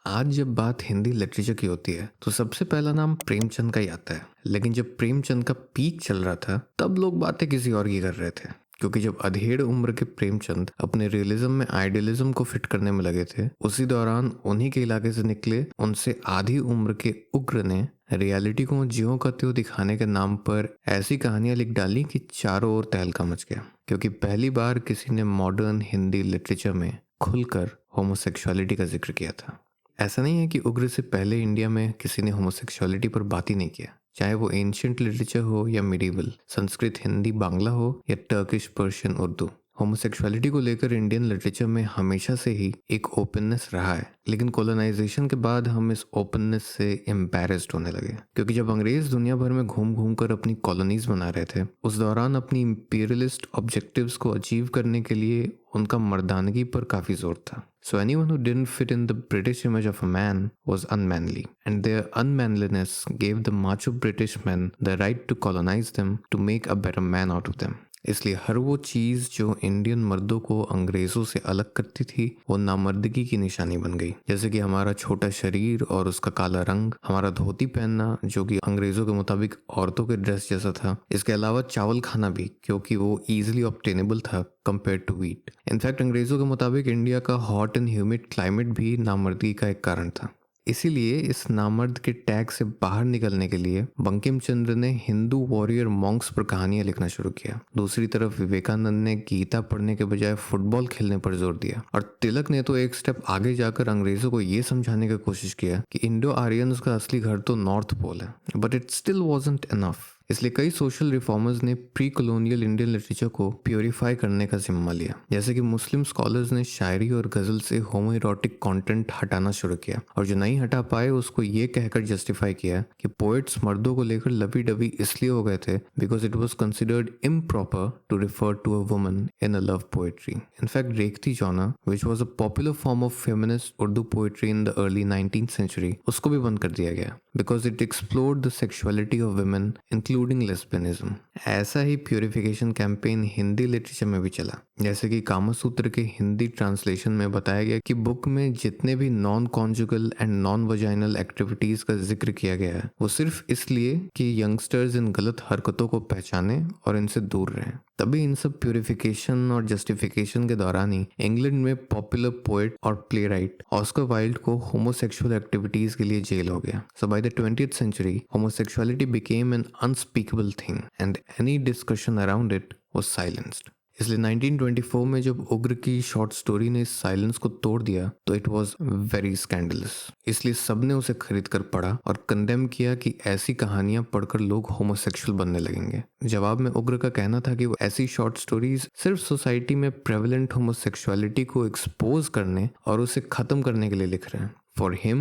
आज जब बात हिंदी लिटरेचर की होती है तो सबसे पहला नाम प्रेमचंद का ही आता है। लेकिन जब प्रेमचंद का पीक चल रहा था तब लोग बातें किसी और की कर रहे थे, क्योंकि जब अधेड़ उम्र के प्रेमचंद अपने रियलिज्म में आइडियलिज्म को फिट करने में लगे थे, उसी दौरान उन्हीं के इलाके से निकले उनसे आधी उम्र के उग्र ने रियलिटी को ज्यों का त्यों दिखाने के नाम पर ऐसी कहानियां लिख डाली कि चारों ओर तहलका मच गया। क्योंकि पहली बार किसी ने मॉडर्न हिंदी लिटरेचर में खुलकर होमोसेक्सुअलिटी का जिक्र किया था। ऐसा नहीं है कि उग्र से पहले इंडिया में किसी ने होमोसेक्सुअलिटी पर बात ही नहीं किया, चाहे वो एंशियंट लिटरेचर हो या मिडीवल, संस्कृत हिंदी बांग्ला हो या टर्किश पर्शियन उर्दू। होमोसेक्सुअलिटी को लेकर इंडियन लिटरेचर में हमेशा से ही एक ओपननेस रहा है, लेकिन कॉलोनाइजेशन के बाद हम इस ओपननेस से एम्बैरेस्ड होने लगे। क्योंकि जब अंग्रेज दुनिया भर में घूम घूम कर अपनी कॉलोनीज बना रहे थे, उस दौरान अपनी इंपीरियलिस्ट ऑब्जेक्टिव्स को अचीव करने के लिए उनका मर्दानगी पर काफी जोर था। So anyone who didn't fit in the British image of a man was unmanly, and their unmanliness gave the macho British men the right to colonize them to make a better man out of them. इसलिए हर वो चीज़ जो Indian मर्दों को अंग्रेज़ों से अलग करती थी वो नामर्दगी की निशानी बन गई। जैसे कि हमारा छोटा शरीर और उसका काला रंग, हमारा धोती पहनना जो कि अंग्रेज़ों के मुताबिक औरतों के ड्रेस जैसा था, इसके अलावा चावल खाना भी क्योंकि वो ईजिली ऑब्टेनेबल था कंपेयर टू व्हीट। इनफैक्ट अंग्रेज़ों के मुताबिक इंडिया का हॉट एंड ह्यूमिड क्लाइमेट भी नामर्दगी का एक कारण था। इसीलिए इस नामर्द के टैग से बाहर निकलने के लिए बंकिम चंद्र ने हिंदू वॉरियर मॉन्क्स पर कहानियां लिखना शुरू किया। दूसरी तरफ विवेकानंद ने गीता पढ़ने के बजाय फुटबॉल खेलने पर जोर दिया, और तिलक ने तो एक स्टेप आगे जाकर अंग्रेजों को ये समझाने की कोशिश किया कि इंडो आर्यंस का असली घर तो नॉर्थ पोल है। But it still wasn't enough. इसलिए कई सोशल रिफॉर्मर्स ने प्री कॉलोनियल इंडियन लिटरेचर को प्योरीफाई करने का जिम्मा लिया। जैसे कि मुस्लिम स्कॉलर्स ने शायरी और गजल से होमोइरोटिक कंटेंट हटाना शुरू किया, और जो नहीं हटा पाए उसको ये कहकर जस्टिफाई किया कि पोएट्स मर्दों को लेकर लवी डवी इसलिए हो गए थे because it was considered improper to refer to a woman in a love poetry. In fact Rekhti genre, which was a popular form of feminist Urdu poetry in the early 19th century, उसको भी बंद कर दिया गया because it explored the sexuality of women including lesbianism. ऐसा ही purification campaign Hindi literature में भी चला। जैसे कि कामसूत्र के हिंदी ट्रांसलेशन में बताया गया कि बुक में जितने भी non conjugal and non vaginal activities का जिक्र किया गया है वो सिर्फ इसलिए कि यंगस्टर्स इन गलत हरकतों को पहचाने और इनसे दूर रहें। तभी इन सब प्योरिफिकेशन और जस्टिफिकेशन के दौरान ही इंग्लैंड में पॉपुलर पोएट और प्ले राइट ऑस्कर वाइल्ड को होमोसेक्सुअल एक्टिविटीज के लिए जेल हो गया। So by the 20th century, homosexuality became an unspeakable thing and any discussion around it was silenced. इसलिए 1924 में जब उग्र की शॉर्ट स्टोरी ने इस साइलेंस को तोड़ दिया तो इट वॉज वेरी स्कैंडलस। इसलिए सबने उसे खरीद कर पढ़ा और कंडेम किया कि ऐसी कहानियां पढ़कर लोग होमोसेक्सुअल बनने लगेंगे। जवाब में उग्र का कहना था कि वो ऐसी शॉर्ट स्टोरीज सिर्फ सोसाइटी में प्रेवलेंट होमोसेक्सुअलिटी को एक्सपोज करने और उसे खत्म करने के लिए लिख रहे हैं। For him,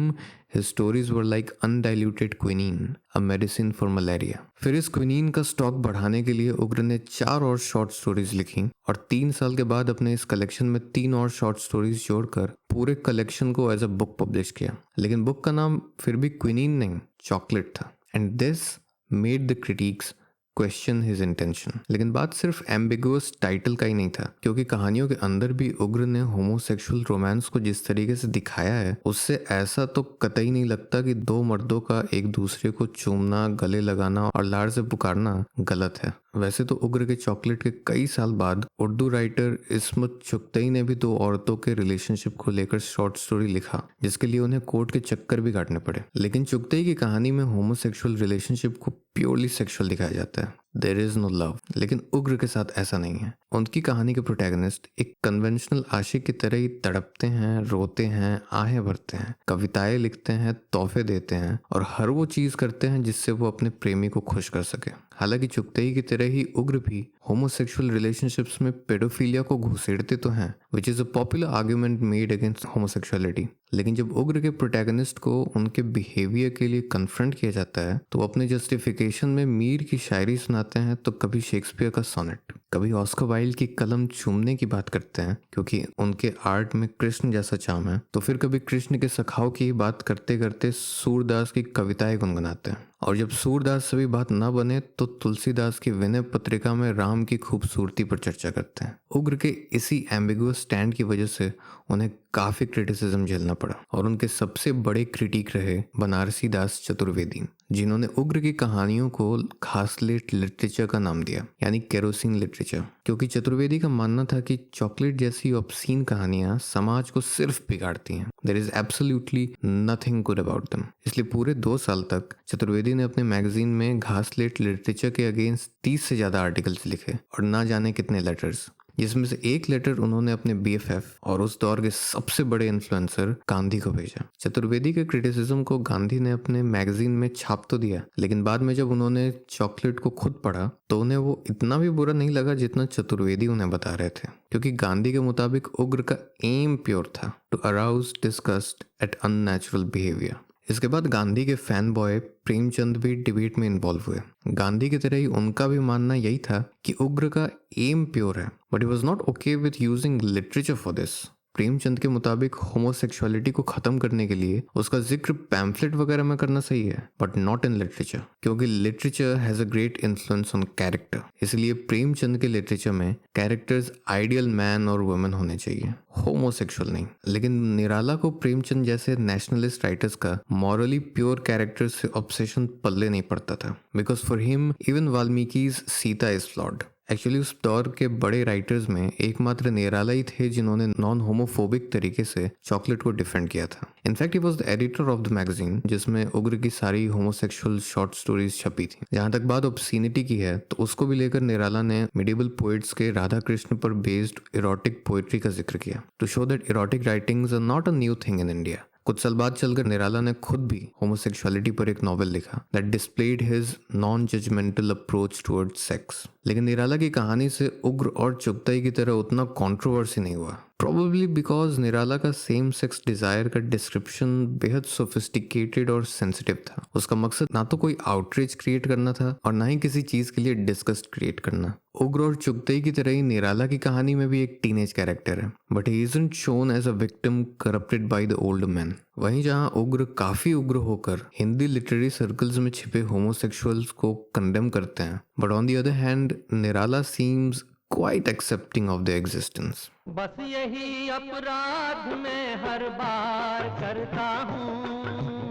his stories were like undiluted quinine, a medicine for malaria. फिर इस क्विनीन का स्टॉक बढ़ाने के लिए उग्र ने 4 और शॉर्ट स्टोरीज लिखी, और 3 साल के बाद अपने इस कलेक्शन में 3 और शॉर्ट स्टोरीज जोड़कर पूरे कलेक्शन को एज अ बुक पब्लिश किया। लेकिन बुक का नाम फिर भी क्विनीन नहीं, चॉकलेट था। And this made the critics question his intention. लेकिन बात सिर्फ एम्बिगुअस टाइटल का ही नहीं था, क्योंकि कहानियों के अंदर भी उग्र ने होमोसेक्सुअल रोमांस को जिस तरीके से दिखाया है उससे ऐसा तो कतई नहीं लगता कि दो मर्दों का एक दूसरे को चूमना, गले लगाना और लाड़ से पुकारना गलत है। वैसे तो उग्र के चॉकलेट के कई साल बाद उर्दू राइटर इस्मत चुगतई ने भी 2 औरतों के रिलेशनशिप को लेकर शॉर्ट स्टोरी लिखा, जिसके लिए उन्हें कोर्ट के चक्कर भी काटने पड़े। लेकिन चुगतई की कहानी में होमोसेक्सुअल रिलेशनशिप को प्योरली सेक्सुअल दिखाया जाता है, देयर इज नो लव। लेकिन उग्र के साथ ऐसा नहीं है। उनकी कहानी के प्रोटैगनिस्ट एक कन्वेंशनल आशिक की तरह ही तड़पते हैं, रोते हैं, आहें भरते हैं, कविताएं लिखते हैं, तोहफे देते हैं और हर वो चीज करते हैं जिससे वो अपने प्रेमी को खुश कर सके। हालांकि चुगतई की तरह ही उग्र भी होमोसेक्सुअल रिलेशनशिप्स में पेडोफिलिया को घुसेड़ते तो हैं, which is a popular argument made against homosexuality. लेकिन जब उग्र के प्रोटैगनिस्ट को उनके बिहेवियर के लिए कन्फ्रंट किया जाता है तो वो अपने जस्टिफिकेशन में मीर की शायरी सुनाते हैं, तो कभी शेक्सपियर का सोनेट, कभी ऑस्कर वाइल्ड की कलम चूमने की बात करते हैं क्योंकि उनके आर्ट में कृष्ण जैसा चाम है, तो फिर कभी कृष्ण के सखाव की बात करते करते सूरदास की कविताएं गुनगुनाते हैं। और जब सूरदास से भी बात ना बने तो तुलसीदास की विनय पत्रिका में राम की खूबसूरती पर चर्चा करते हैं। उग्र के इसी एम्बिगुअस स्टैंड की वजह से उन्हें काफी क्रिटिसिज्म झेलना पड़ा और उनके सबसे बड़े क्रिटिक रहे बनारसी दास चतुर्वेदी, जिन्होंने उग्र की कहानियों को घासलेट लिटरेचर का नाम दिया, यानी केरोसिन लिटरेचर, क्योंकि चतुर्वेदी का मानना था कि चॉकलेट जैसी ऑब्सीन कहानियां समाज को सिर्फ बिगाड़ती हैं। There is absolutely nothing good about them. इसलिए पूरे 2 साल तक चतुर्वेदी ने अपने मैगजीन में घासलेट लिटरेचर के अगेंस्ट 30 से ज्यादा आर्टिकल्स लिखे और ना जाने कितने लेटर्स, जिसमें से एक लेटर उन्होंने अपने BFF और उस दौर के सबसे बड़े इन्फ्लुएंसर गांधी को भेजा। चतुर्वेदी के क्रिटिसिज्म को गांधी ने अपने मैगजीन में छाप तो दिया, लेकिन बाद में जब उन्होंने चॉकलेट को खुद पढ़ा तो उन्हें वो इतना भी बुरा नहीं लगा जितना चतुर्वेदी उन्हें बता रहे थे, क्योंकि गांधी के मुताबिक उग्र का एम प्योर था, to arouse disgust at unnatural behaviour. इसके बाद गांधी के फैन बॉय प्रेमचंद भी डिबेट में इन्वॉल्व हुए। गांधी की तरह ही उनका भी मानना यही था कि उग्र का एम प्योर है, but he was not okay with using literature for this. Premchand के मुताबिक होमोसेक्सुअलिटी को खत्म करने के लिए उसका जिक्र पैम्फलेट वगैरह में करना सही है, बट नॉट इन लिटरेचर, क्योंकि literature has a great influence on character. इसलिए प्रेमचंद के लिटरेचर में कैरेक्टर्स आइडियल मैन और वुमेन होने चाहिए, होमोसेक्सुअल नहीं। लेकिन निराला को प्रेमचंद जैसे नेशनलिस्ट राइटर्स का मॉरली प्योर कैरेक्टर से ऑब्सेशन पल्ले नहीं पड़ता था, because for him even Valmiki's Sita is flawed. Actually उस दौर के बड़े राइटर्स में एकमात्र निराला ही थे जिन्होंने नॉन होमोफोबिक तरीके से चॉकलेट को डिफेंड किया था। In fact he was the editor of the magazine, जिसमें उग्र की सारी होमोसेक्सुअल शॉर्ट स्टोरीज छपी थी। जहां तक बात ऑब्सीनिटी की है तो उसको भी लेकर निराला ने मिडिवल पोइट्स के राधा कृष्ण पर बेस्ड इरोटिक पोइट्री का जिक्र किया, to show that erotic writings are not a new thing in India. कुछ साल बाद चलकर निराला ने खुद भी होमोसेक्सुअलिटी पर एक नॉवेल लिखा that displayed his non judgmental approach towards sex. लेकिन निराला की कहानी से उग्र और चुगताई की तरह उतना कंट्रोवर्सी नहीं हुआ, प्रोबेबली बिकॉज निराला का सेम सेक्स डिजायर का डिस्क्रिप्शन बेहद सोफिस्टिकेटेड और सेंसिटिव था। उसका मकसद ना तो कोई आउटरीच क्रिएट करना था और ना ही किसी चीज के लिए डिस्गस्ट क्रिएट करना। उग्र और चुगताई की तरह ही निराला की कहानी में भी एक टीनेज कैरेक्टर है, but he isn't shown as a victim corrupted by the old man. वहीं जहां उग्र काफी उग्र होकर हिंदी लिटरेरी सर्कल्स में छिपे होमोसेक्सुअल्स को कंडेम करते हैं, but on the other hand Nirala seems quite accepting of their existence. बस यही अपराध मैं हर बार करता हूँ।